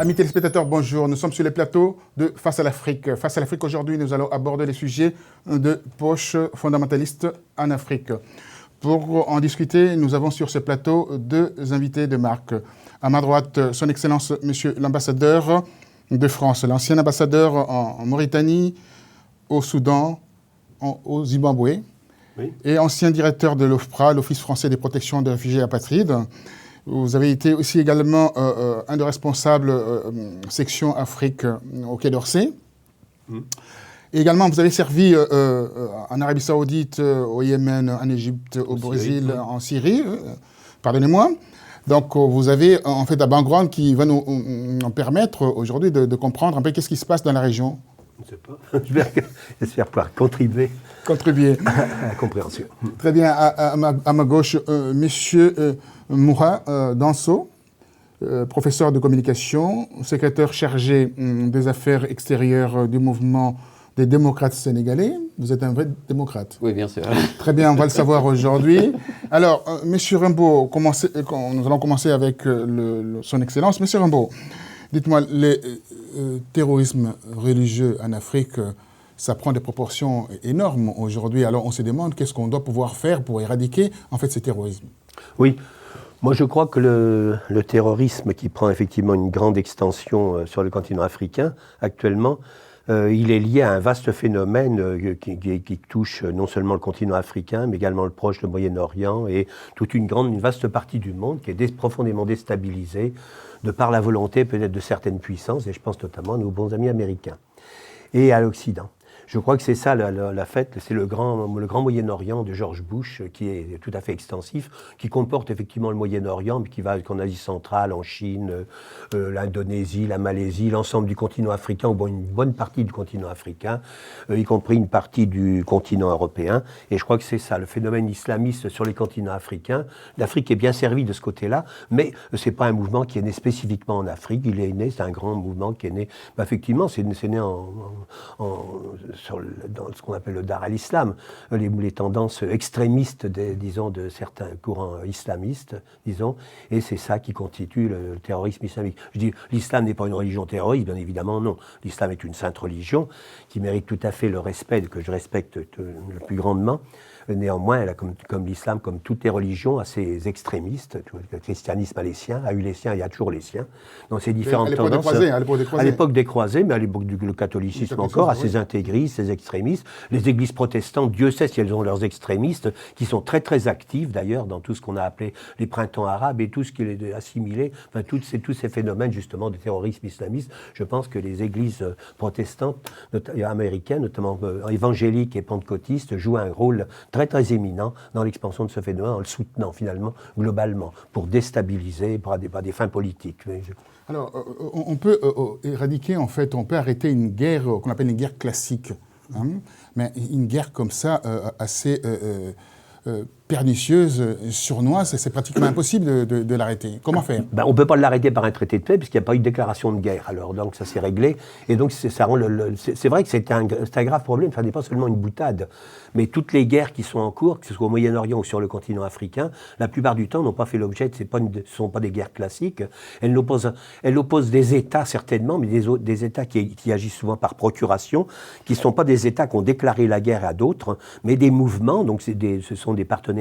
Amis téléspectateurs, bonjour. Nous sommes sur les plateaux de Face à l'Afrique. Face à l'Afrique, aujourd'hui, nous allons aborder les sujets de poche fondamentalistes en Afrique. Pour en discuter, nous avons sur ce plateau deux invités de marque. À ma droite, son Excellence, Monsieur l'ambassadeur de France, l'ancien ambassadeur en Mauritanie, au Soudan, au Zimbabwe, oui, et ancien directeur de l'OFPRA, l'Office français des protections des réfugiés et apatrides. Vous avez été aussi également un des responsables section Afrique au Quai d'Orsay. Et également, vous avez servi en Arabie Saoudite, au Yémen, en Égypte, au Brésil, en Syrie. Pardonnez-moi. Donc, vous avez en fait un background qui va nous permettre aujourd'hui de comprendre un peu qu'est-ce qui se passe dans la région. Je ne sais pas. J'espère pouvoir contribuer à la compréhension. Très bien. À ma gauche, Monsieur Moura Danso, professeur de communication, secrétaire chargé des affaires extérieures du mouvement des démocrates sénégalais. Vous êtes un vrai démocrate. Oui, bien sûr. Très bien, on va le savoir aujourd'hui. Alors, Monsieur Rimbaud, nous allons commencer avec son Excellence. Monsieur Rimbaud, dites-moi, le terrorisme religieux en Afrique, ça prend des proportions énormes aujourd'hui. Alors, on se demande qu'est-ce qu'on doit pouvoir faire pour éradiquer, en fait, ce terrorisme. Oui. Moi, je crois que le terrorisme qui prend effectivement une grande extension sur le continent africain, actuellement, il est lié à un vaste phénomène qui touche non seulement le continent africain, mais également le Proche, le Moyen-Orient et toute une vaste partie du monde qui est profondément déstabilisée de par la volonté peut-être de certaines puissances, et je pense notamment à nos bons amis américains et à l'Occident. Je crois que c'est ça la fête, c'est le grand Moyen-Orient de George Bush qui est tout à fait extensif, qui comporte effectivement le Moyen-Orient, mais qui va en Asie centrale, en Chine, l'Indonésie, la Malaisie, l'ensemble du continent africain, ou bon, une bonne partie du continent africain, y compris une partie du continent européen. Et je crois que c'est ça, le phénomène islamiste sur les continents africains. L'Afrique est bien servie de ce côté-là, mais c'est pas un mouvement qui est né spécifiquement en Afrique. Il est né, c'est un grand mouvement qui est né, effectivement, c'est né dans ce qu'on appelle le Dar al-Islam, les tendances extrémistes, disons, de certains courants islamistes, disons, et c'est ça qui constitue le terrorisme islamique. Je dis, l'islam n'est pas une religion terroriste, bien évidemment non. L'islam est une sainte religion qui mérite tout à fait le respect, que je respecte le plus grandement. Néanmoins, elle a, comme l'islam, comme toutes les religions, a ses extrémistes. Le christianisme a les siens, a eu les siens, il y a toujours les siens. Donc ces différentes tendances. À l'époque des croisés, mais à l'époque du catholicisme encore, à ses intégristes, ses extrémistes. Les églises protestantes, Dieu sait si elles ont leurs extrémistes, qui sont très très actifs d'ailleurs dans tout ce qu'on a appelé les printemps arabes et tout ce qui est assimilé, enfin tous ces phénomènes justement de terrorisme islamiste. Je pense que les églises protestantes américaines, notamment évangéliques et pentecôtistes, jouent un rôle très très éminent dans l'expansion de ce phénomène, en le soutenant finalement globalement, pour déstabiliser par des fins politiques. Alors, on peut éradiquer, en fait, on peut arrêter une guerre qu'on appelle une guerre classique, hein, mais une guerre comme ça, assez pernicieuse, sournoise, c'est pratiquement impossible de l'arrêter. Comment faire ? On ne peut pas l'arrêter par un traité de paix, puisqu'il n'y a pas eu de déclaration de guerre. Alors, donc, ça s'est réglé. Et donc, ça rend c'est vrai que c'est un grave problème. Ça n'est pas seulement une boutade. Mais toutes les guerres qui sont en cours, que ce soit au Moyen-Orient ou sur le continent africain, la plupart du temps n'ont pas fait l'objet, ce ne sont pas des guerres classiques. Elles opposent des États, certainement, mais des États qui agissent souvent par procuration, qui ne sont pas des États qui ont déclaré la guerre à d'autres, mais des mouvements. Donc, ce sont des partenaires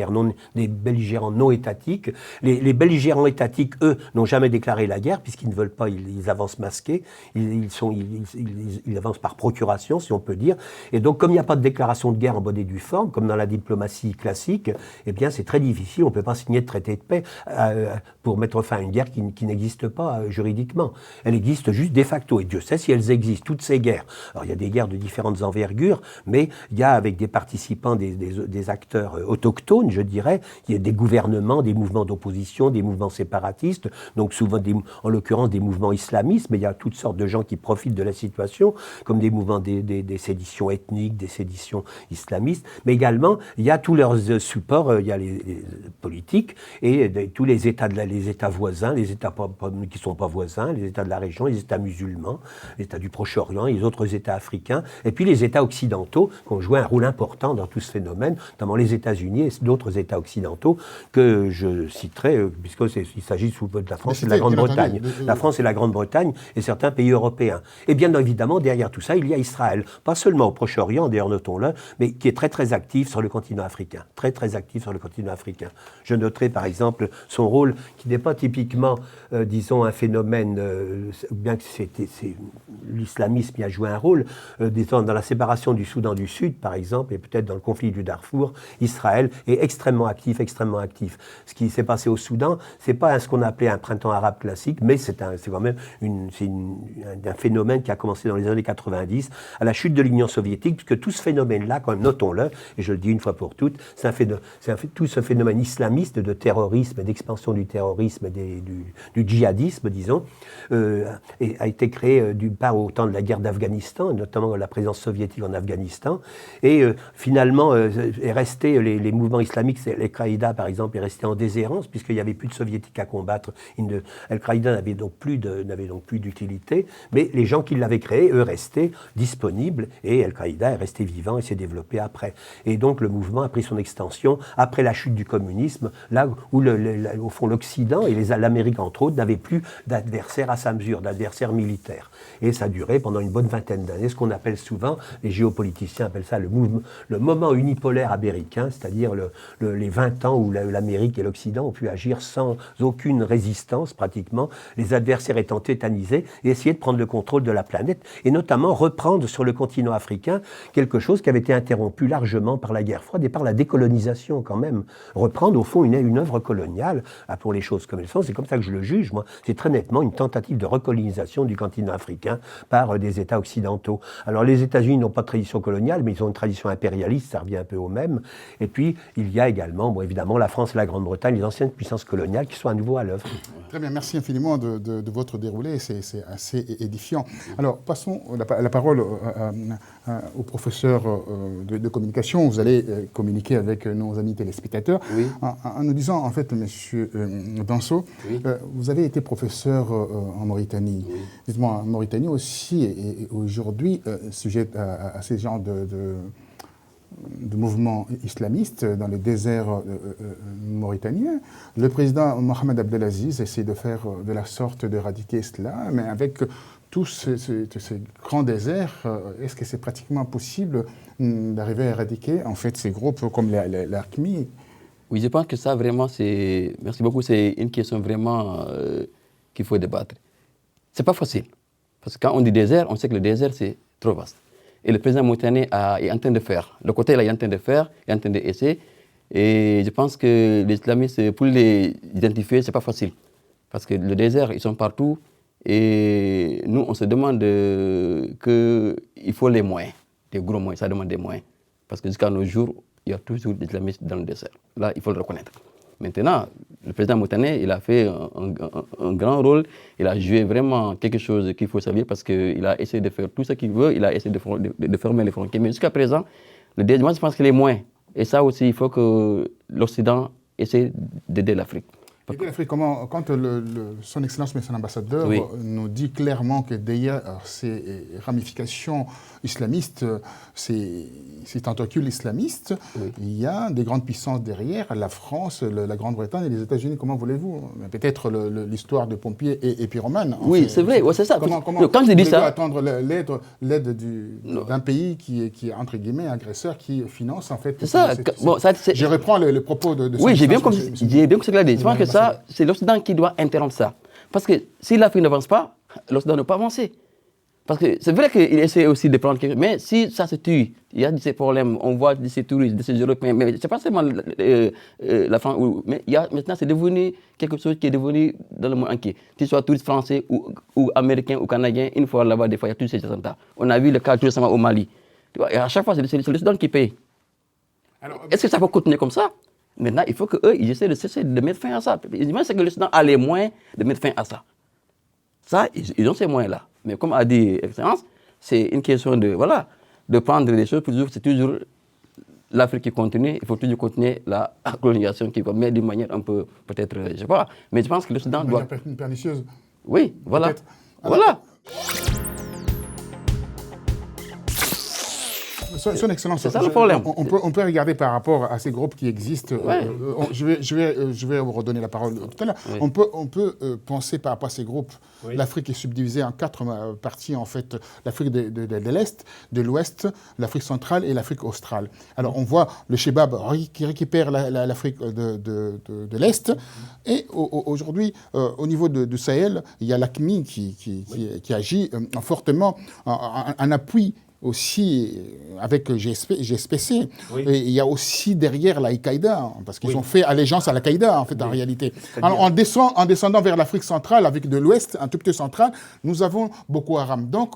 des belligérants non étatiques. Les belligérants étatiques, eux, n'ont jamais déclaré la guerre, puisqu'ils ne veulent pas, ils avancent masqués, ils avancent par procuration, si on peut dire. Et donc, comme il n'y a pas de déclaration de guerre en bonne et due forme, comme dans la diplomatie classique, eh bien, c'est très difficile, on ne peut pas signer de traité de paix pour mettre fin à une guerre qui n'existe pas juridiquement. Elle existe juste de facto, et Dieu sait si elles existent, toutes ces guerres. Alors, il y a des guerres de différentes envergures, mais il y a avec des participants, des acteurs autochtones, je dirais, il y a des gouvernements, des mouvements d'opposition, des mouvements séparatistes, donc souvent, en l'occurrence, des mouvements islamistes, mais il y a toutes sortes de gens qui profitent de la situation, comme des mouvements des séditions ethniques, des séditions islamistes, mais également, il y a tous leurs supports, il y a les politiques, et tous les États voisins, les États qui ne sont pas voisins, les États de la région, les États musulmans, les États du Proche-Orient, les autres États africains, et puis les États occidentaux, qui ont joué un rôle important dans tout ce phénomène, notamment les États-Unis et d'autres États occidentaux que je citerai, puisqu'il s'agit sous de la France et de la Grande-Bretagne. La France et la Grande-Bretagne et certains pays européens. Et bien évidemment, derrière tout ça, il y a Israël. Pas seulement au Proche-Orient, d'ailleurs, notons-le, mais qui est très très actif sur le continent africain. Très très actif sur le continent africain. Je noterai par exemple son rôle, qui n'est pas typiquement, disons, un phénomène, bien que l'islamisme y a joué un rôle, disons, dans la séparation du Soudan du Sud, par exemple, et peut-être dans le conflit du Darfour, Israël est extrêmement actif, extrêmement actif. Ce qui s'est passé au Soudan, c'est pas ce qu'on a appelé un printemps arabe classique, mais c'est quand même un phénomène qui a commencé dans les années 90, à la chute de l'Union soviétique, puisque tout ce phénomène-là, quand même, notons-le, et je le dis une fois pour toutes, tout ce phénomène islamiste de terrorisme, d'expansion du terrorisme, du djihadisme, disons, a été créé d'une part au temps de la guerre d'Afghanistan, notamment la présence soviétique en Afghanistan, et finalement est resté, les mouvements islamiques, Al-Qaïda par exemple, est resté en déshérence, puisqu'il n'y avait plus de soviétiques à combattre. Al-Qaïda n'avait donc plus d'utilité, mais les gens qui l'avaient créé, eux, restaient disponibles, et Al-Qaïda est resté vivant et s'est développé après. Et donc le mouvement a pris son extension après la chute du communisme, là où au fond l'Occident et l'Amérique entre autres n'avaient plus d'adversaires à sa mesure, d'adversaires militaires. Et ça a duré pendant une bonne vingtaine d'années, ce qu'on appelle souvent, les géopoliticiens appellent ça le moment unipolaire américain, c'est-à-dire les 20 ans où l'Amérique et l'Occident ont pu agir sans aucune résistance pratiquement, les adversaires étant tétanisés, et essayer de prendre le contrôle de la planète, et notamment reprendre sur le continent africain quelque chose qui avait été interrompu largement par la guerre froide et par la décolonisation quand même. Reprendre au fond une œuvre coloniale, pour les choses comme elles sont, c'est comme ça que je le juge, moi, c'est très nettement une tentative de recolonisation du continent africain par des États occidentaux. Alors les États-Unis n'ont pas de tradition coloniale, mais ils ont une tradition impérialiste, ça revient un peu au même. Et puis il y a également, évidemment, la France et la Grande-Bretagne, les anciennes puissances coloniales qui sont à nouveau à l'œuvre. Très bien, merci infiniment de votre déroulé, c'est assez édifiant. Alors passons la parole au professeur de communication. Vous allez communiquer avec nos amis téléspectateurs. Oui. En nous disant, en fait, monsieur Danso, oui. Vous avez été professeur en Mauritanie. Oui. Dites-moi, en Mauritanie aussi est aujourd'hui sujette à ces genres de mouvements islamistes dans le désert mauritanien. Le président Mohamed Abdelaziz essaie de faire de la sorte d'éradiquer cela, mais avec tous ces grands déserts, est-ce que c'est pratiquement possible d'arriver à éradiquer en fait ces groupes comme l'AQMI? Oui, je pense que ça vraiment c'est... Merci beaucoup, c'est une question vraiment qu'il faut débattre. C'est pas facile, parce que quand on dit désert, on sait que le désert c'est trop vaste. Et le président mauritanien est en train de faire. Le côté là, il est en train de faire, il est en train d'essayer. Et je pense que les islamistes, pour les identifier, c'est pas facile. Parce que le désert, ils sont partout. Et nous, on se demande qu'il faut les moyens, des gros moyens, ça demande des moyens. Parce que jusqu'à nos jours, il y a toujours des islamistes dans le désert. Là, il faut le reconnaître. Maintenant, le président mauritanien, il a fait un grand rôle. Il a joué vraiment quelque chose qu'il faut saluer parce qu'il a essayé de faire tout ce qu'il veut. Il a essayé de fermer les frontières. Mais jusqu'à présent, le désert, moi, je pense qu'il est moins. Et ça aussi, il faut que l'Occident essaie d'aider l'Afrique. Aider l'Afrique, comment, quand son Excellence, Monsieur l'ambassadeur, oui. nous dit clairement que derrière ces ramifications islamistes, ces tentacules islamistes, oui. Il y a des grandes puissances derrière, la France, la Grande-Bretagne et les États-Unis. Comment voulez-vous? Peut-être l'histoire de pompiers et pyromanes. Oui, fait, c'est vrai, ouais, c'est ça. Comment quand je dis ça, attendre l'aide d'un pays qui est, entre guillemets, agresseur, qui finance, en fait... C'est ça. Je reprends le propos de oui, j'ai bien compris ce qu'il a dit. Je pense que ça, c'est l'Occident qui doit interrompre ça. Parce que si l'Afrique n'avance pas, l'Occident ne peut pas avancer. Parce que c'est vrai qu'il essaie aussi de prendre quelque chose, mais si ça se tue, il y a de ces problèmes, on voit de ces touristes, de ces Européens, mais c'est pas seulement la France, mais maintenant c'est devenu quelque chose qui est devenu dans le monde entier. Que ce soit touriste français ou américain ou canadien, une fois là-bas, des fois il y a tous ces attentats. On a vu le cas tout récemment au Mali. Tu vois, et à chaque fois, c'est le Soudan qui paye. Est-ce que ça peut continuer comme ça? Maintenant, il faut qu'eux, ils essaient de cesser de mettre fin à ça. Évidemment, c'est que le Soudan a les moyens de mettre fin à ça. Ça, ils ont ces moyens-là. Mais comme a dit Excellence, c'est une question de prendre les choses. C'est toujours l'Afrique qui continue. Il faut toujours continuer la colonisation qui va, mais d'une manière un peu, peut-être, je ne sais pas. Mais je pense que le Soudan doit... Une pernicieuse. Oui, voilà. Alors, voilà. Son Excellence, c'est ça le problème. On peut regarder par rapport à ces groupes qui existent. Ouais. Je vais vous redonner la parole tout à l'heure. Oui. On peut penser par rapport à ces groupes. Oui. L'Afrique est subdivisée en 4 parties, en fait. L'Afrique de l'Est, de l'Ouest, l'Afrique centrale et l'Afrique australe. Alors, on voit le Chebab qui récupère l'Afrique de l'Est. Et aujourd'hui, au niveau du Sahel, il y a l'AQMI qui agit fortement en appui aussi avec GSPC. Oui. Et il y a aussi derrière l'Al-Qaïda, parce qu'ils ont fait allégeance à l'Al-Qaïda, en fait, en réalité. Alors, en descendant vers l'Afrique centrale, avec de l'Ouest, un tout petit peu central, nous avons Boko Haram. Donc,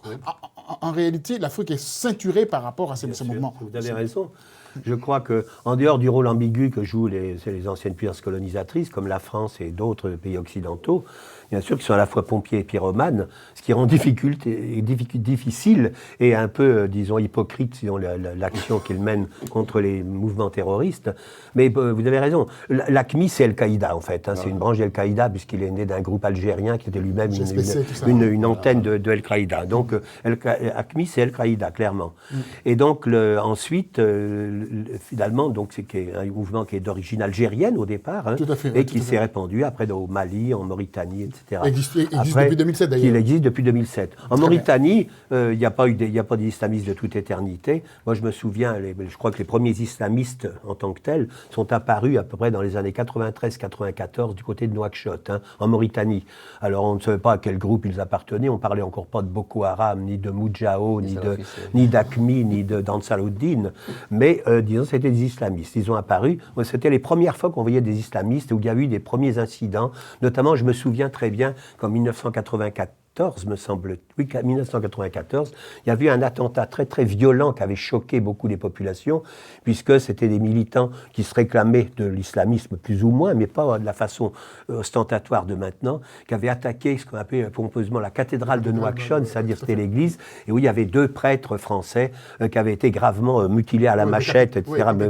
en réalité, l'Afrique est ceinturée par rapport à ces mouvements. Vous avez raison. Je crois qu'en dehors du rôle ambigu que jouent les anciennes puissances colonisatrices, comme la France et d'autres pays occidentaux, bien sûr, qui sont à la fois pompiers et pyromanes, ce qui rend difficile et un peu, disons, hypocrite, sinon l'action qu'ils mènent contre les mouvements terroristes. Mais vous avez raison. L'AQMI, c'est Al-Qaïda, en fait. Hein, c'est une branche d'Al-Qaïda, puisqu'il est né d'un groupe algérien qui était lui-même une antenne de Al-Qaïda. Donc, AQMI, c'est Al-Qaïda, clairement. Et donc, ensuite, finalement, donc, c'est un mouvement qui est d'origine algérienne au départ, hein, et qui s'est répandu après au Mali, en Mauritanie, etc. Il existe depuis 2007 d'ailleurs. Il existe depuis 2007. En Mauritanie, il n'y a pas d'islamistes de toute éternité. Moi, je me souviens, je crois que les premiers islamistes en tant que tels sont apparus à peu près dans les années 93-94 du côté de Nouakchott, hein, en Mauritanie. Alors, on ne savait pas à quel groupe ils appartenaient. On parlait encore pas de Boko Haram, ni de Moudjao, ni d'AQMI, ni d'Ansar-ud-Din. Mais, disons, c'était des islamistes. Ils ont apparu. C'était les premières fois qu'on voyait des islamistes où il y a eu des premiers incidents. Notamment, je me souviens très bien qu'en 1994, me semble, oui, 1994, il y avait un attentat très très violent qui avait choqué beaucoup les populations, puisque c'était des militants qui se réclamaient de l'islamisme plus ou moins, mais pas de la façon ostentatoire de maintenant, qui avaient attaqué ce qu'on appelait pompeusement la cathédrale de Nouakchott, c'est-à-dire c'était l'église, et où il y avait 2 prêtres français qui avaient été gravement mutilés à la machette, etc. Mais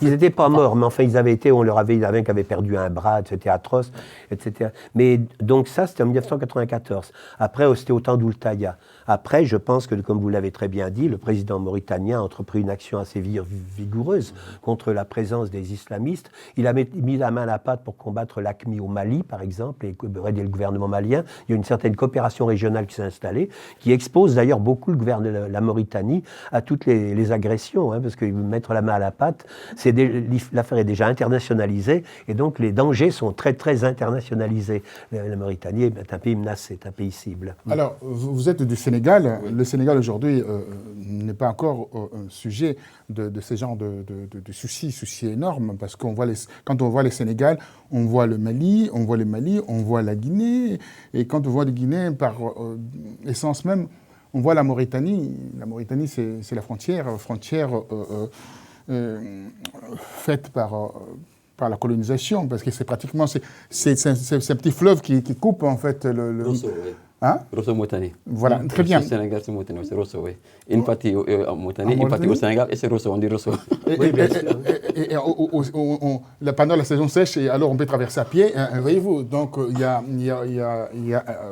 ils n'étaient pas morts, mais enfin ils avaient été, il y en avait un qui avait perdu un bras, c'était atroce, etc. Mais donc ça, c'était en 1994. Après, c'était au temps d'Oultaya. Après, je pense que, comme vous l'avez très bien dit, le président mauritanien a entrepris une action assez vigoureuse contre la présence des islamistes. Il a mis la main à la pâte pour combattre l'AQMI au Mali, par exemple, et aider le gouvernement malien. Il y a une certaine coopération régionale qui s'est installée, qui expose d'ailleurs beaucoup la Mauritanie à toutes les agressions, hein, parce que mettre la main à la pâte, l'affaire est déjà internationalisée, et donc les dangers sont très, très internationalisés. La Mauritanie est un pays menacé, c'est un pays cible. Alors, vous êtes du Sénégal. Oui. Le Sénégal, aujourd'hui, n'est pas encore un sujet de ce genre de soucis énormes, parce quand on voit le Sénégal, on voit le Mali, on voit la Guinée, et quand on voit la Guinée, par essence même, on voit la Mauritanie. La Mauritanie, c'est la frontière faite par la colonisation, parce que c'est pratiquement c'est un petit fleuve qui coupe en fait le Rosso, oui. Hein? Rosso Mauritanie. Voilà, très bien. Le Sénégal, c'est Mauritanie, c'est Rosso, oui. Une partie en Mauritanie, une partie au Sénégal, et c'est Rosso, on dit Rosso. Pendant la saison sèche, et alors on peut traverser à pied, hein, voyez-vous. Donc il y a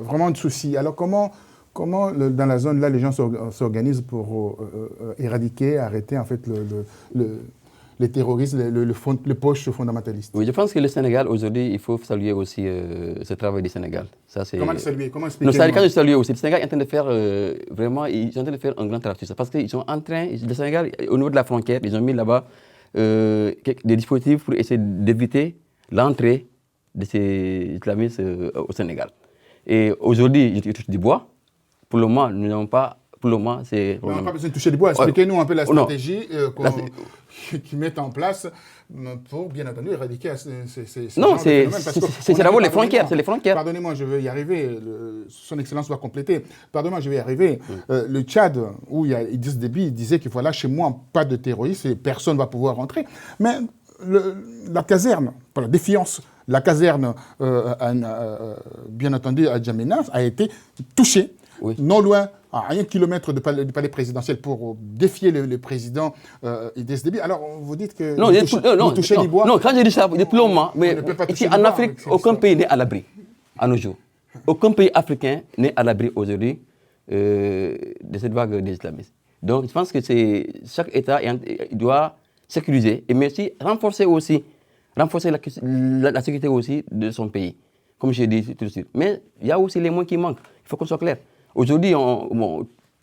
vraiment un souci. Alors comment dans la zone là les gens s'organisent pour éradiquer, arrêter en fait les terroristes, les poches fondamentalistes? Oui, je pense que le Sénégal, aujourd'hui, il faut saluer aussi ce travail du Sénégal. Ça, comment le saluer? Comment expliquer? Le Sénégal, je salue aussi. Le Sénégal est en train de faire vraiment, ils sont en train de faire un grand travail sur ça. Parce qu'ils sont en train, le Sénégal, au niveau de la frontière, ils ont mis là-bas des dispositifs pour essayer d'éviter l'entrée de ces islamistes au Sénégal. Et aujourd'hui, ils touchent du bois. Pour le moment, nous n'avons pas. Pour le moment, c'est. On n'a pas besoin de toucher du bois. Expliquez-nous un peu la stratégie qu'ils mettent en place pour, bien entendu, éradiquer ces non, c'est d'abord les frontières. C'est les frontières. Pardonnez-moi, je vais y arriver. Son Excellence doit compléter. Pardonnez-moi, je vais y arriver. Le Tchad, où il y a Idriss Déby, il disait qu'il voilà, chez moi, pas de terroristes et personne ne va pouvoir rentrer. Mais la caserne, pour la défiance, la caserne, bien entendu, à Djamena, a été touchée, non loin, à 1 kilomètre du palais présidentiel, pour défier le président Idriss Déby. Alors, vous dites que vous touchez les bois. Non, quand je dis ça, depuis le moment, mais ici en Afrique, aucun pays n'est à l'abri, à nos jours. Aucun pays africain n'est à l'abri aujourd'hui de cette vague des islamistes. Donc, je pense que chaque État il doit sécuriser, mais aussi renforcer la sécurité aussi de son pays, comme j'ai dit tout de suite. Mais il y a aussi les moyens qui manquent, il faut qu'on soit clair. Aujourd'hui,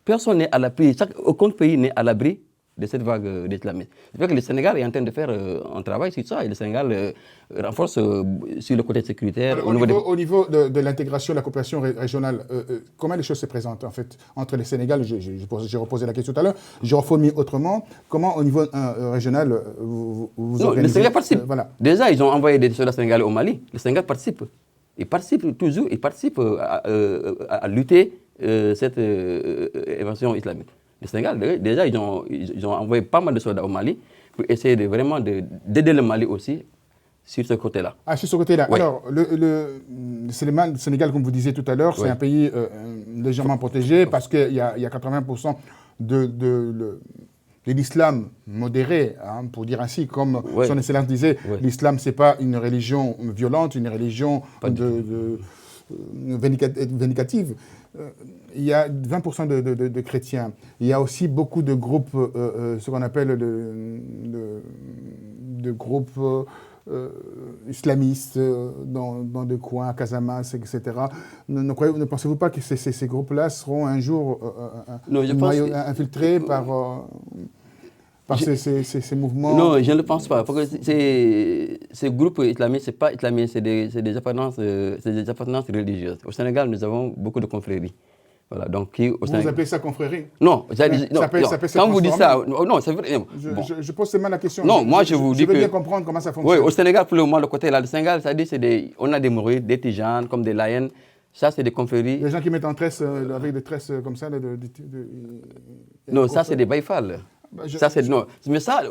personne n'est à l'abri, aucun pays n'est à l'abri de cette vague d'islamisme. C'est vrai que le Sénégal est en train de faire un travail sur ça, et le Sénégal renforce sur le côté sécuritaire. Alors, au niveau de l'intégration, de la coopération régionale, comment les choses se présentent en fait entre le Sénégal, j'ai reposé la question tout à l'heure, je reformule autrement, comment au niveau régional vous organisez? Le Sénégal participe. Voilà. Déjà, ils ont envoyé des soldats sénégalais au Mali. Le Sénégal participe. Il participe toujours, à lutter cette évasion islamique. Le Sénégal, déjà, ils ont envoyé pas mal de soldats au Mali pour essayer d'aider le Mali aussi sur ce côté-là. Ah, sur ce côté-là. Oui. Alors, le Sénégal, comme vous disiez tout à l'heure, c'est un pays légèrement protégé parce qu'il y a 80% de l'islam modéré, hein, pour dire ainsi, comme son Excellence disait, l'islam, ce n'est pas une religion violente, une religion vindicative. Il y a 20% de chrétiens. Il y a aussi beaucoup de groupes, ce qu'on appelle de groupes islamistes dans des coins, à Casamance, etc. Ne pensez-vous pas que ces groupes-là seront un jour infiltrés par ces mouvements? Non, je ne le pense pas. Parce que ces groupes islamistes, ce n'est pas islamistes, c'est des appartenances religieuses. Au Sénégal, nous avons beaucoup de confréries. Voilà, donc, vous appelez ça confrérie? Non, quand vous dites ça, non, c'est vrai. Je pose seulement la question. Non, moi je vous dis que... Je veux bien comprendre comment ça fonctionne. Oui, au Sénégal, pour le moment, le côté là, le Sénégal, ça dit, on a des mourides, des tijanes, comme des layennes. Ça, c'est des confréries. Les gens qui mettent en tresse, avec des tresses comme ça. Non, ça, c'est des baïfals. Non. Mais ça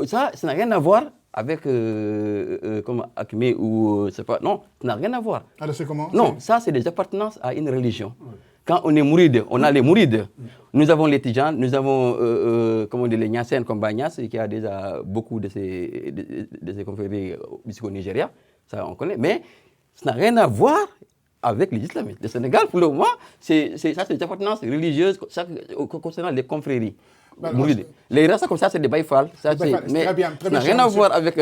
n'a rien à voir avec comme Akmé ou c'est pas. Non, ça n'a rien à voir. Alors c'est comment? Non, ça c'est des appartenances à une religion. Quand on est mouride, on a les mourides. Nous avons les tijanes, nous avons comment on dit, les Nyassènes comme Bagnas, qui a déjà beaucoup de ces confréries au Nigeria. Ça, on connaît. Mais ça n'a rien à voir avec les islamistes. Le Sénégal, pour le moment, c'est des appartenances religieuses concernant les confréries. Les races comme ça, c'est des baïfals. Mais très bien, ça n'a rien à voir avec...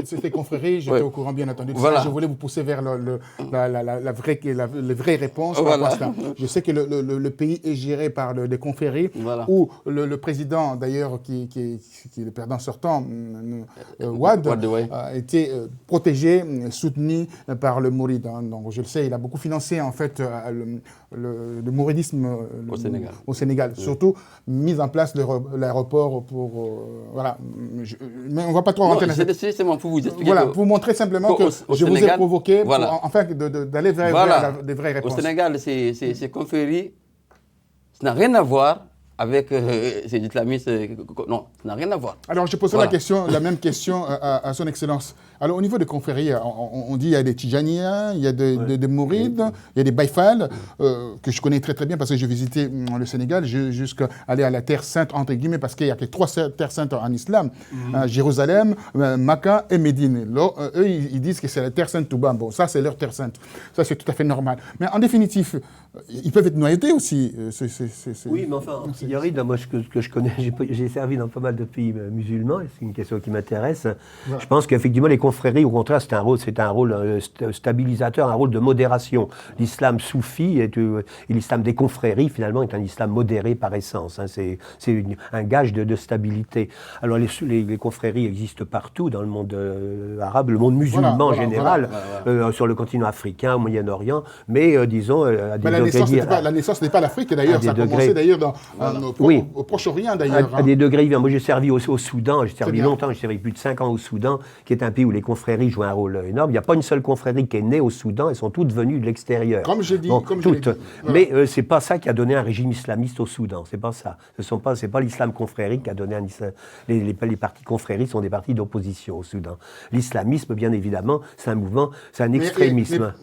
C'était confrérie, j'étais au courant bien entendu de ça. Je voulais vous pousser vers les vraies réponses. Voilà. Je sais que le pays est géré par des confréries où le président, d'ailleurs, qui est le président sortant, Wade, a été protégé, soutenu par le Mouride. Hein. Donc je le sais, il a beaucoup financé en fait le mouridisme au Sénégal. Surtout mise en place l'aéroport pour... voilà. Mais on ne va pas trop rentrer dans cette... C'est pour vous expliquer. Voilà, pour vous montrer simplement que je vous ai provoqué afin d'aller vers des vraies réponses. Au Sénégal, ces confréries, ça n'a rien à voir avec ces islamistes. Non, ça n'a rien à voir. Alors, je poserai la même question à son Excellence. Alors, au niveau des confréries, on dit qu'il y a des Tijaniens, il y a des Mourides, il y a des Baïfals, que je connais très très bien parce que j'ai visité le Sénégal, jusqu'à aller à la Terre Sainte, entre guillemets, parce qu'il y a que 3 Terres Saintes en islam, Jérusalem, Mecca et Médine. Là, eux, ils disent que c'est la Terre Sainte Touba. Bon, ça, c'est leur Terre Sainte. Ça, c'est tout à fait normal. Mais en définitive, ils peuvent être noyautés aussi. Oui, mais enfin, a priori, moi, ce que je connais, j'ai servi dans pas mal de pays musulmans, et c'est une question qui m'intéresse. Voilà. Je pense qu'effectivement, les confréries, au contraire, c'est un rôle stabilisateur, un rôle de modération. L'islam soufi et l'islam des confréries, finalement, est un islam modéré par essence. Hein. C'est un gage de stabilité. Alors, les confréries existent partout dans le monde arabe, le monde musulman en général, sur le continent africain, au Moyen-Orient, mais disons, à des la naissance n'est pas l'Afrique, d'ailleurs. Ça a commencé d'ailleurs au Proche-Orient, d'ailleurs. À des degrés divers. Moi, j'ai servi au Soudan, j'ai servi longtemps, j'ai servi plus de 5 ans au Soudan, qui est un pays où les confréries jouent un rôle énorme. Il n'y a pas une seule confrérie qui est née au Soudan, elles sont toutes venues de l'extérieur. Comme j'ai dit. Toutes. Mais c'est pas ça qui a donné un régime islamiste au Soudan, c'est pas ça. C'est pas l'islam confrérique qui a donné un islam. Les partis confréries sont des partis d'opposition au Soudan. L'islamisme, bien évidemment, c'est un mouvement, c'est un extrémisme.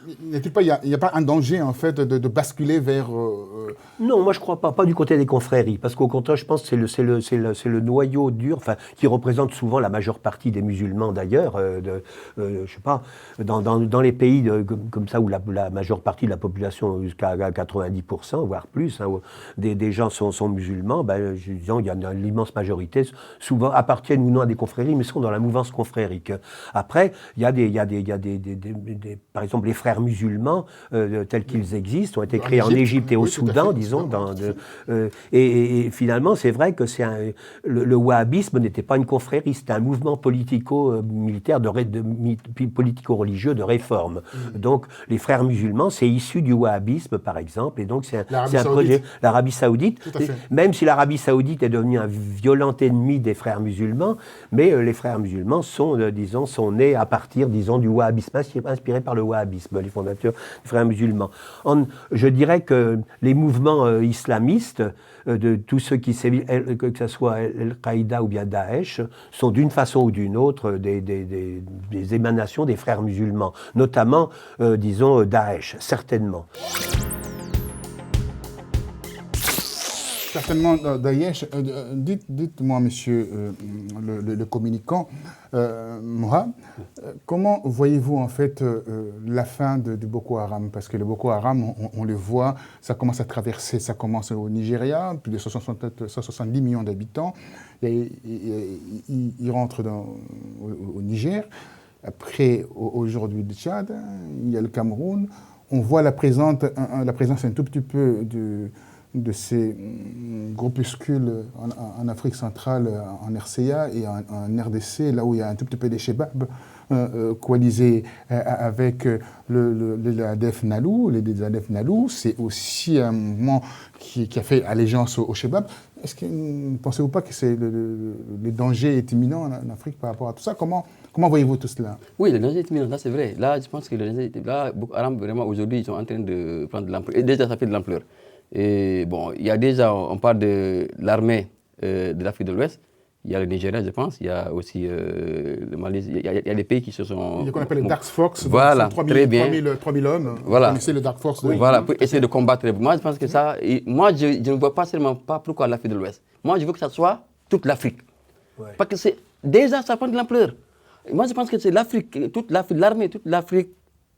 Il n'y a pas un danger, en fait, de basculer vers... Non, moi je ne crois pas du côté des confréries, parce qu'au contraire, je pense que c'est le noyau dur, enfin, qui représente souvent la majeure partie des musulmans d'ailleurs, je sais pas, dans les pays comme ça où la majeure partie de la population, jusqu'à 90%, voire plus, hein, où des gens sont musulmans, disons, il y a l'immense majorité, souvent appartiennent ou non à des confréries, mais sont dans la mouvance confrérique. Après, il y a par exemple, les frères musulmans, tels qu'ils existent, ont été créés en Égypte et au Soudan, disons. Et finalement, c'est vrai que le wahhabisme n'était pas une confrérie, c'était un mouvement politico-militaire, politico-religieux de réforme. Donc, les frères musulmans, c'est issu du wahhabisme, par exemple, et donc c'est un projet. L'Arabie Saoudite, même si l'Arabie Saoudite est devenue un violent ennemi des frères musulmans, mais les frères musulmans sont nés à partir, disons, du wahhabisme, inspirés par le wahhabisme, les fondateurs des frères musulmans. Je dirais que les mouvements islamistes, de tous ceux qui sévissent, que ce soit Al-Qaïda ou bien Daesh, sont d'une façon ou d'une autre des émanations des frères musulmans, notamment, disons, Daesh, certainement. Certainement, Daesh. Dites-moi, monsieur le communicant, Moha, comment voyez-vous en fait la fin du Boko Haram? Parce que le Boko Haram, on le voit, ça commence à traverser, ça commence au Nigeria, plus de 170 millions d'habitants, il rentre au Niger, après aujourd'hui du Tchad, il y a le Cameroun, on voit la présence un tout petit peu de ces groupuscules en Afrique centrale, en RCA et en RDC, là où il y a un tout petit peu des Chebab coalisés avec les ADF Nalou. Les ADF Nalou, c'est aussi un mouvement qui a fait allégeance aux Chebab. Est-ce que ne pensez-vous pas que le danger est imminent en Afrique par rapport à tout ça? Comment voyez-vous tout cela? Oui, le danger est imminent, là c'est vrai. Là, je pense que le danger est... Là, Boko Haram, vraiment, aujourd'hui, ils sont en train de prendre de l'ampleur. Et déjà, ça fait de l'ampleur. Et bon, il y a déjà, on parle de l'armée de l'Afrique de l'Ouest, il y a le Nigeria, je pense, il y a aussi le Mali, il y a des pays qui se sont... Il y a qu'on appelle les Dark Force, voilà, 3000 hommes, voilà. Vous connaissez le Dark Force? Voilà, pour essayer de combattre. Moi, je pense que ça, moi, je ne vois pas seulement pas pourquoi l'Afrique de l'Ouest. Moi, je veux que ça soit toute l'Afrique. Ouais. Parce que déjà, ça prend de l'ampleur. Moi, je pense que c'est l'Afrique, toute l'Afrique, l'armée, toute l'Afrique,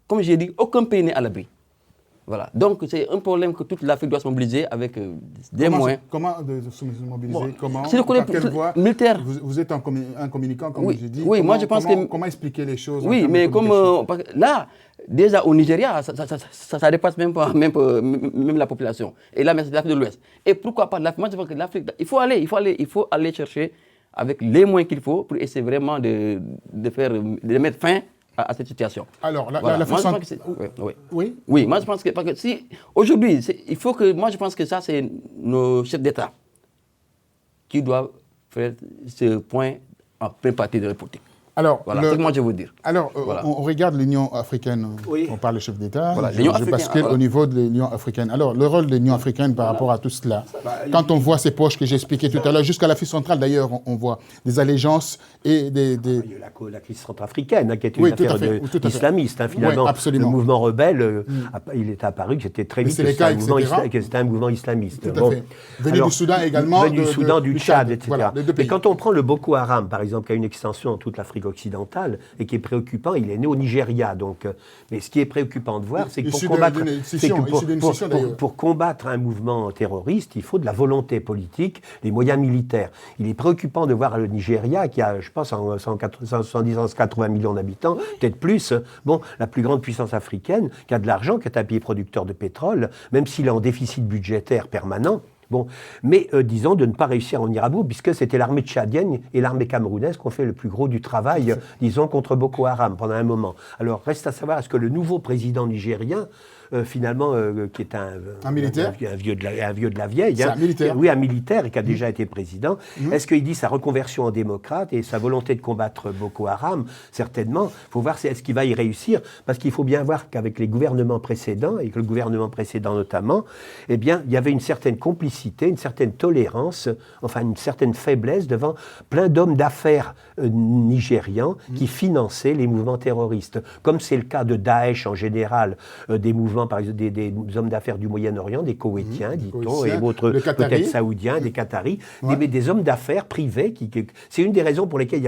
comme j'ai dit, aucun pays n'est à l'abri. Voilà. Donc, c'est un problème que toute l'Afrique doit se mobiliser avec des moyens. Comment se mobiliser? Bon, comment? C'est le côté militaire. Vous êtes un communicant, comme j'ai dit. Oui, moi je pense que... Comment expliquer les choses? Oui, mais comme... là, déjà au Nigeria, ça dépasse même la population. Et là, mais c'est l'Afrique de l'Ouest. Et pourquoi pas l'Afrique? Moi, je pense que l'Afrique... Il faut aller chercher avec les moyens qu'il faut pour essayer vraiment de mettre fin à cette situation. Alors, voilà. la façon... Oui, moi je pense que... Parce que si... Aujourd'hui, il faut que... Moi je pense que ça, c'est nos chefs d'État qui doivent faire ce point en pleine partie de la politique. Alors, voilà, c'est ce que moi je veux dire. Alors, voilà. On regarde l'Union africaine, on parle de chef d'État, voilà, je bascule au niveau de l'Union africaine. Alors, le rôle de l'Union africaine par rapport à tout cela, quand on voit ces poches que j'ai expliquées tout à l'heure, jusqu'à l'Afrique centrale d'ailleurs, on voit des allégeances et des... Il y a la crise centrafricaine, hein, qui est une affaire d'islamiste, hein, finalement. Oui, le mouvement rebelle, il est apparu que c'était très vite que c'était un mouvement islamiste. Tout à fait. Venu du Soudan également. Venu du Soudan, du Tchad, etc. Voilà, mais quand on prend le Boko Haram, par exemple, qui a une extension en toute l'Afrique occidentale et qui est préoccupant, il est né au Nigeria. Donc, mais ce qui est préoccupant de voir, c'est que pour combattre un mouvement terroriste, il faut de la volonté politique, des moyens militaires. Il est préoccupant de voir le Nigeria, qui a, je pense, 180 millions d'habitants, peut-être plus, bon, la plus grande puissance africaine, qui a de l'argent, qui est un pays producteur de pétrole, même s'il est en déficit budgétaire permanent. Bon, mais disons de ne pas réussir à en venir à bout, puisque c'était l'armée tchadienne et l'armée camerounaise qui ont fait le plus gros du travail, disons, contre Boko Haram pendant un moment. Alors, reste à savoir, est-ce que le nouveau président nigérien finalement, qui est Un militaire. un vieux de la vieille. C'est un militaire. Oui, un militaire et qui a déjà été président. Est-ce qu'il dit sa reconversion en démocrate et sa volonté de combattre Boko Haram? Certainement. Il faut voir est-ce qu'il va y réussir, parce qu'il faut bien voir qu'avec les gouvernements précédents, et que le gouvernement précédent notamment, eh bien, il y avait une certaine complicité, une certaine tolérance, enfin une certaine faiblesse devant plein d'hommes d'affaires nigérians qui finançaient les mouvements terroristes. Comme c'est le cas de Daesh en général, des mouvements, par exemple, des hommes d'affaires du Moyen-Orient, des Koweïtiens, dit-on, et autres peut-être saoudiens, des Qataris, des hommes d'affaires privés. C'est une des raisons pour lesquelles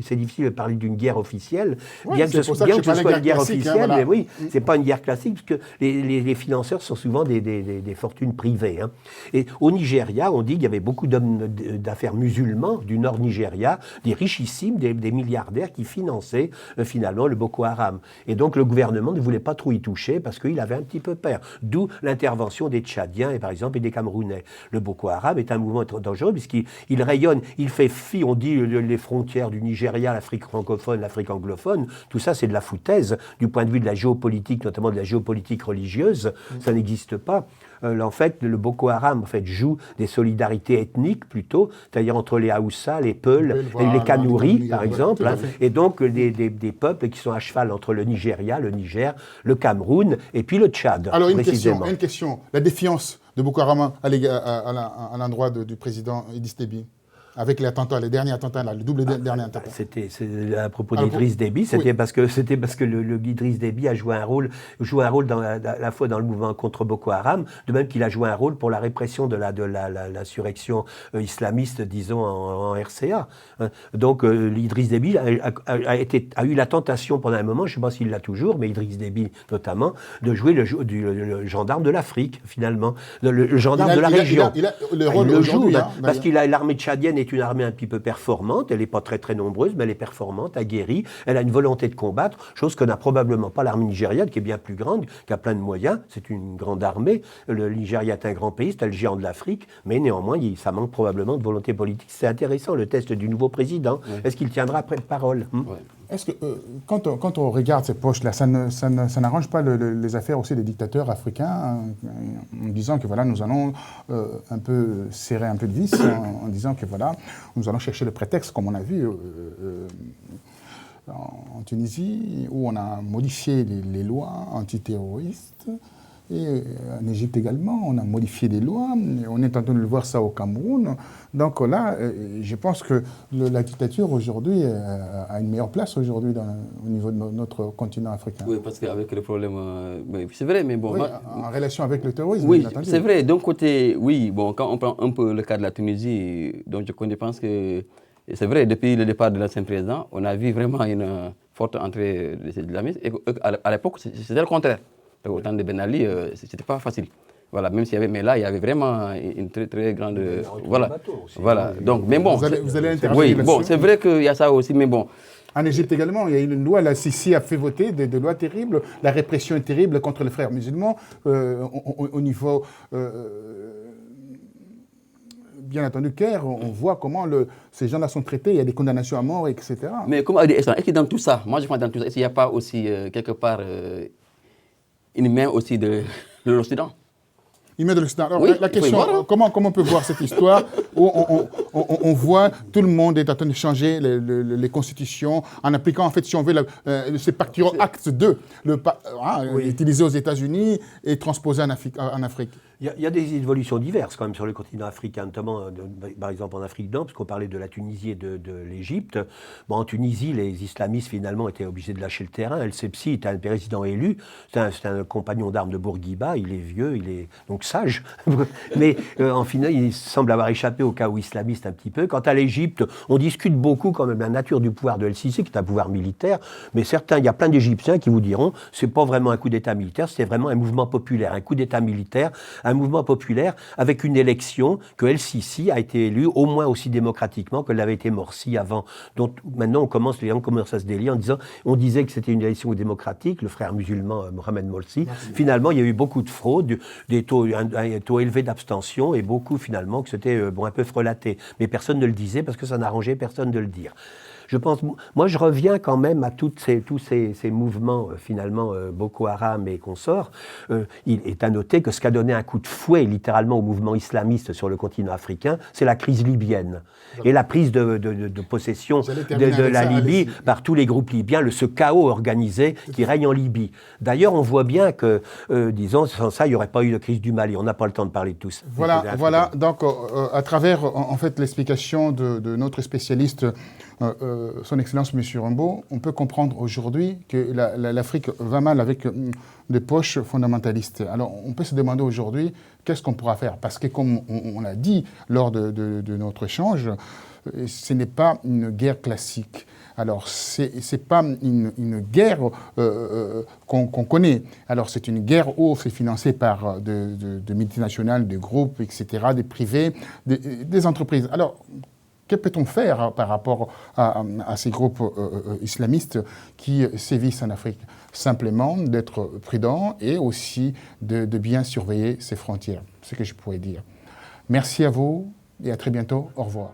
c'est difficile de parler d'une guerre officielle, bien que ce soit une guerre officielle, mais oui, c'est pas une guerre classique, parce que les financeurs sont souvent des fortunes privées. Hein. Et au Nigeria, on dit qu'il y avait beaucoup d'hommes d'affaires musulmans du nord Nigeria, des richissimes, des milliardaires qui finançaient finalement le Boko Haram. Et donc le gouvernement ne voulait pas trop y toucher parce qu'il avait un petit peu peur. D'où l'intervention des Tchadiens et par exemple et des Camerounais. Le Boko Haram est un mouvement très dangereux puisqu'il rayonne, il fait fi, on dit les frontières du Nigeria, l'Afrique francophone, l'Afrique anglophone, tout ça c'est de la foutaise du point de vue de la géopolitique, notamment de la géopolitique religieuse, ça n'existe pas. En fait, le Boko Haram joue des solidarités ethniques plutôt, c'est-à-dire entre les Haoussa, les Peuls, les Kanouris, par exemple, et donc des peuples qui sont à cheval entre le Nigeria, le Niger, le Cameroun et puis le Tchad. Alors, une question. La défiance de Boko Haram à l'endroit du président Idriss Déby, avec les derniers attentats, le double dernier attentat. C'était à propos d'Idriss Déby, c'était parce que le Idriss Déby a joué un rôle à la fois dans le mouvement contre Boko Haram, de même qu'il a joué un rôle pour la répression de l'insurrection islamiste, disons, en RCA. Donc Idriss Déby a eu la tentation pendant un moment, je ne sais pas s'il l'a toujours, mais Idriss Déby notamment, de jouer le gendarme de l'Afrique, finalement, le gendarme de la région. Il a le rôle aujourd'hui. Parce qu'il a l'armée tchadienne est une armée un petit peu performante, elle n'est pas très très nombreuse, mais elle est performante, aguerrie, elle a une volonté de combattre, chose que n'a probablement pas l'armée nigériane, qui est bien plus grande, qui a plein de moyens, c'est une grande armée, le Nigeria est un grand pays, c'est le géant de l'Afrique, mais néanmoins, ça manque probablement de volonté politique. C'est intéressant, le test du nouveau président, est-ce qu'il tiendra après parole Est-ce que, quand on regarde ces poches-là, ça n'arrange pas les affaires aussi des dictateurs africains, en disant que voilà, nous allons un peu serrer un peu de vis, en disant que voilà, nous allons chercher le prétexte, comme on a vu en Tunisie, où on a modifié les lois antiterroristes, et en Égypte également, on a modifié des lois, on est en train de voir ça au Cameroun. Donc là, je pense que la dictature aujourd'hui a une meilleure place aujourd'hui au niveau de notre continent africain. Oui, parce qu'avec le problème, c'est vrai, mais bon... Oui, en relation avec le terrorisme, oui, c'est vrai. D'un côté, oui, bon, quand on prend un peu le cas de la Tunisie, donc je pense que c'est vrai, depuis le départ de l'ancien président, on a vu vraiment une forte entrée des islamistes, et à l'époque, c'était le contraire. Au temps de Ben Ali, c'était pas facile. Voilà, même s'il y avait, mais là, il y avait vraiment une très très grande, voilà. Donc, mais bon, vous allez intervenir oui, là-dessus. bon, c'est vrai qu'il y a ça aussi, mais bon. En Égypte également, il y a une loi, la Sisi a fait voter des lois terribles. La répression est terrible contre les frères musulmans au niveau. Bien entendu, Caire, on voit comment ces gens-là sont traités, il y a des condamnations à mort, etc. Mais comme a dit Essan, est-ce que dans tout ça, moi je pense dans tout ça, est-ce qu'il n'y a pas aussi quelque part une main aussi de l'Occident? Une main de l'Occident. Alors, oui, la question, comment on peut voir cette histoire où on voit tout le monde est en train de changer les constitutions en appliquant, en fait, si on veut, c'est Pactual Act 2, utilisé aux États-Unis et transposé en Afrique. Il y a des évolutions diverses quand même sur le continent africain, notamment par exemple en Afrique du Nord, parce qu'on parlait de la Tunisie et de l'Égypte. Bon, en Tunisie, les islamistes finalement étaient obligés de lâcher le terrain. El Sepsi était un président élu, c'est un compagnon d'armes de Bourguiba, il est vieux, il est donc sage, mais en final il semble avoir échappé au chaos islamiste un petit peu. Quant à l'Égypte, on discute beaucoup quand même de la nature du pouvoir de El Sisi, qui est un pouvoir militaire, mais il y a plein d'Égyptiens qui vous diront c'est pas vraiment un coup d'État militaire, c'est vraiment un mouvement populaire, un coup d'État militaire, un mouvement populaire avec une élection que El Sisi a été élu au moins aussi démocratiquement que l'avait été Morsi avant. Donc maintenant les gens commencent à se délier en disant, on disait que c'était une élection démocratique, le frère musulman Mohamed Morsi. Finalement, il y a eu beaucoup de fraude, un taux élevé d'abstention et beaucoup finalement que c'était un peu frelaté. Mais personne ne le disait parce que ça n'arrangeait personne de le dire. Je pense, moi, je reviens quand même à tous ces mouvements, finalement, Boko Haram et consorts. Il est à noter que ce qui a donné un coup de fouet, littéralement, au mouvement islamiste sur le continent africain, c'est la crise libyenne. Et la prise de possession de la Libye par tous les groupes libyens, ce chaos organisé qui règne en Libye. D'ailleurs, on voit bien que, disons, sans ça, il n'y aurait pas eu de crise du Mali. On n'a pas le temps de parler de tous. Voilà. Donc, à travers, en fait, l'explication de notre spécialiste, son Excellence M. Rumbo, on peut comprendre aujourd'hui que l'Afrique va mal avec des poches fondamentalistes. Alors, on peut se demander aujourd'hui, qu'est-ce qu'on pourra faire? Parce que, comme on l'a dit lors de notre échange, ce n'est pas une guerre classique. Alors, c'est pas une guerre qu'on connaît. Alors, c'est une guerre où c'est financé par de multinationales, des groupes, etc., des privés, des entreprises. Alors, que peut-on faire par rapport à ces groupes islamistes qui sévissent en Afrique? Simplement d'être prudent et aussi de bien surveiller ses frontières. C'est ce que je pourrais dire. Merci à vous et à très bientôt. Au revoir.